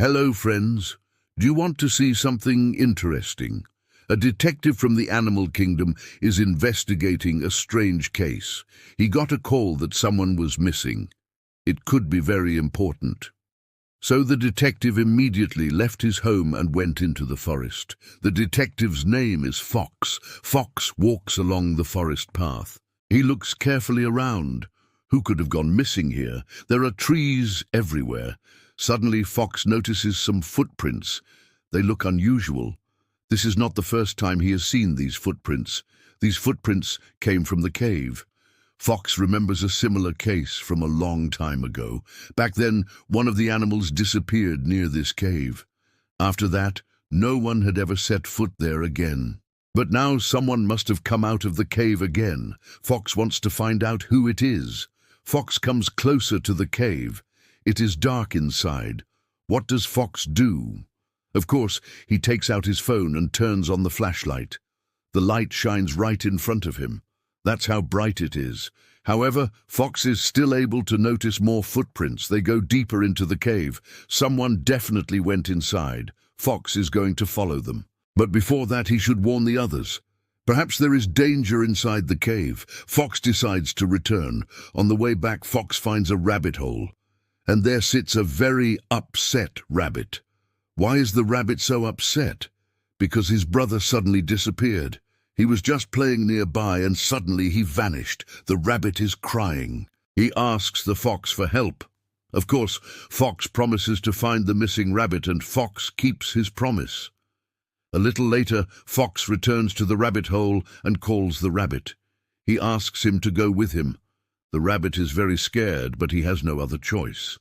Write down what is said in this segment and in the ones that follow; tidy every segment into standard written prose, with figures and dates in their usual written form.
Hello, friends. Do you want to see something interesting? A detective from the animal kingdom is investigating a strange case. He got a call that someone was missing. It could be very important. So the detective immediately left his home and went into the forest. The detective's name is Fox. Fox walks along the forest path. He looks carefully around. Who could have gone missing here? There are trees everywhere. Suddenly, Fox notices some footprints. They look unusual. This is not the first time he has seen these footprints. These footprints came from the cave. Fox remembers a similar case from a long time ago. Back then, one of the animals disappeared near this cave. After that, no one had ever set foot there again. But now someone must have come out of the cave again. Fox wants to find out who it is. Fox comes closer to the cave. It is dark inside. What does Fox do? Of course, he takes out his phone and turns on the flashlight. The light shines right in front of him. That's how bright it is. However, Fox is still able to notice more footprints. They go deeper into the cave. Someone definitely went inside. Fox is going to follow them. But before that, he should warn the others. Perhaps there is danger inside the cave. Fox decides to return. On the way back, Fox finds a rabbit hole. And there sits a very upset rabbit. Why is the rabbit so upset? Because his brother suddenly disappeared. He was just playing nearby and suddenly he vanished. The rabbit is crying. He asks the fox for help. Of course, Fox promises to find the missing rabbit and Fox keeps his promise. A little later, Fox returns to the rabbit hole and calls the rabbit. He asks him to go with him. The rabbit is very scared, but he has no other choice.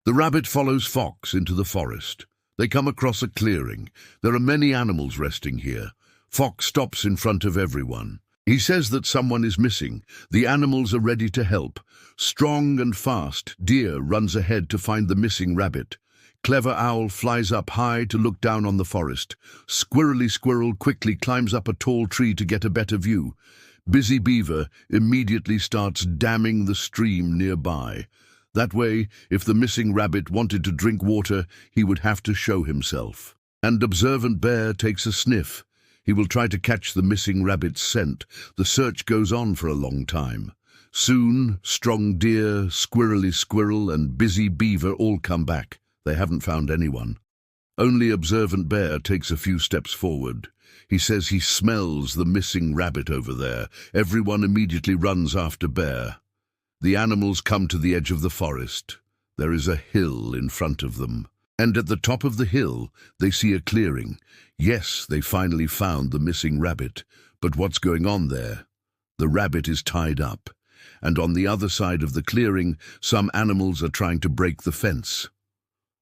The rabbit follows Fox into the forest. They come across a clearing. There are many animals resting here. Fox stops in front of everyone. He says that someone is missing. The animals are ready to help. Strong and fast, Deer runs ahead to find the missing rabbit. Clever Owl flies up high to look down on the forest. Squirrely Squirrel quickly climbs up a tall tree to get a better view. Busy Beaver immediately starts damming the stream nearby. That way, if the missing rabbit wanted to drink water, he would have to show himself. And Observant Bear takes a sniff. He will try to catch the missing rabbit's scent. The search goes on for a long time. Soon, Strong Deer, Squirrely Squirrel, and Busy Beaver all come back. They haven't found anyone. Only Observant Bear takes a few steps forward. He says he smells the missing rabbit over there. Everyone immediately runs after Bear. The animals come to the edge of the forest. There is a hill in front of them. And at the top of the hill, they see a clearing. Yes, they finally found the missing rabbit. But what's going on there? The rabbit is tied up. And on the other side of the clearing, some animals are trying to break the fence.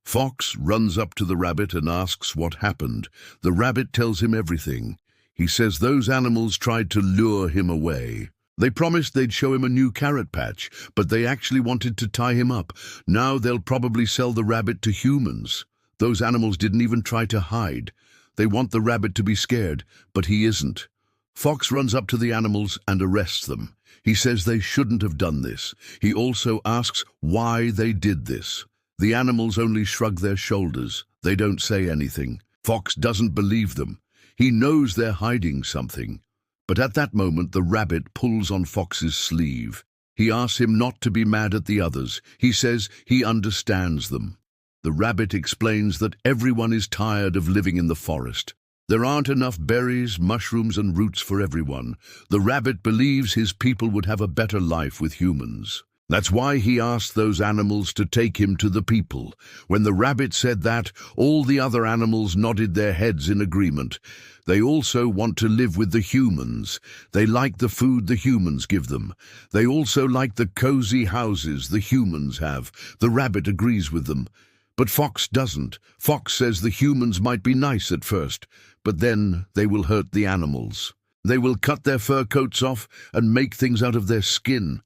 Fox runs up to the rabbit and asks what happened. The rabbit tells him everything. He says those animals tried to lure him away. They promised they'd show him a new carrot patch, but they actually wanted to tie him up. Now they'll probably sell the rabbit to humans. Those animals didn't even try to hide. They want the rabbit to be scared, but he isn't. Fox runs up to the animals and arrests them. He says they shouldn't have done this. He also asks why they did this. The animals only shrug their shoulders. They don't say anything. Fox doesn't believe them. He knows they're hiding something. But at that moment, the rabbit pulls on Fox's sleeve. He asks him not to be mad at the others. He says he understands them. The rabbit explains that everyone is tired of living in the forest. There aren't enough berries, mushrooms, and roots for everyone. The rabbit believes his people would have a better life with humans. That's why he asked those animals to take him to the people. When the rabbit said that, all the other animals nodded their heads in agreement. They also want to live with the humans. They like the food the humans give them. They also like the cozy houses the humans have. The rabbit agrees with them. But Fox doesn't. Fox says the humans might be nice at first, but then they will hurt the animals. They will cut their fur coats off and make things out of their skin.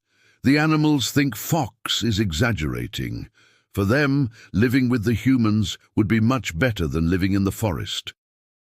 The animals think Fox is exaggerating. For them, living with the humans would be much better than living in the forest.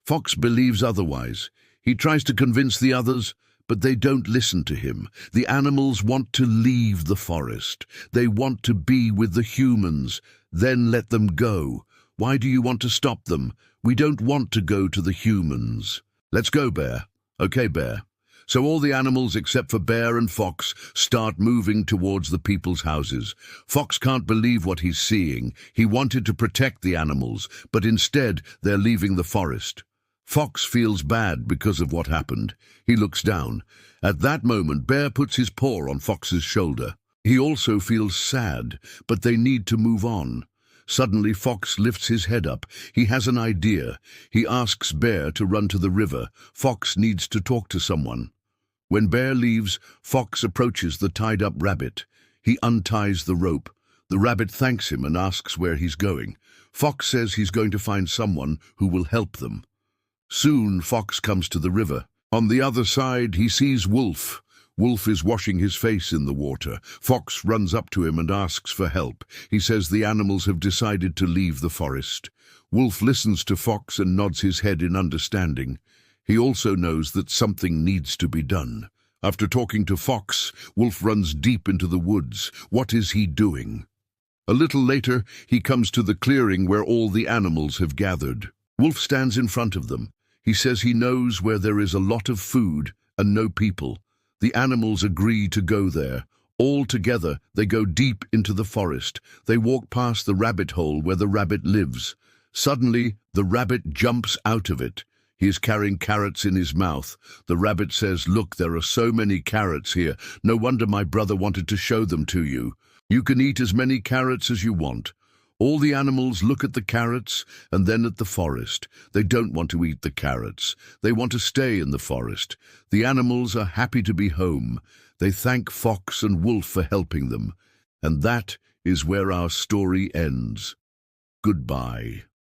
Fox believes otherwise. He tries to convince the others, but they don't listen to him. The animals want to leave the forest. They want to be with the humans. Then let them go. Why do you want to stop them? We don't want to go to the humans. Let's go, Bear. Okay, Bear. So all the animals except for Bear and Fox start moving towards the people's houses. Fox can't believe what he's seeing. He wanted to protect the animals, but instead they're leaving the forest. Fox feels bad because of what happened. He looks down. At that moment, Bear puts his paw on Fox's shoulder. He also feels sad, but they need to move on. Suddenly, Fox lifts his head up. He has an idea. He asks Bear to run to the river. Fox needs to talk to someone. When Bear leaves, Fox approaches the tied-up rabbit. He unties the rope. The rabbit thanks him and asks where he's going. Fox says he's going to find someone who will help them. Soon, Fox comes to the river. On the other side, he sees Wolf. Wolf is washing his face in the water. Fox runs up to him and asks for help. He says the animals have decided to leave the forest. Wolf listens to Fox and nods his head in understanding. He also knows that something needs to be done. After talking to Fox, Wolf runs deep into the woods. What is he doing? A little later, he comes to the clearing where all the animals have gathered. Wolf stands in front of them. He says he knows where there is a lot of food and no people. The animals agree to go there. All together, they go deep into the forest. They walk past the rabbit hole where the rabbit lives. Suddenly, the rabbit jumps out of it. He is carrying carrots in his mouth. The rabbit says, "Look, there are so many carrots here. No wonder my brother wanted to show them to you. You can eat as many carrots as you want." All the animals look at the carrots and then at the forest. They don't want to eat the carrots. They want to stay in the forest. The animals are happy to be home. They thank Fox and Wolf for helping them. And that is where our story ends. Goodbye.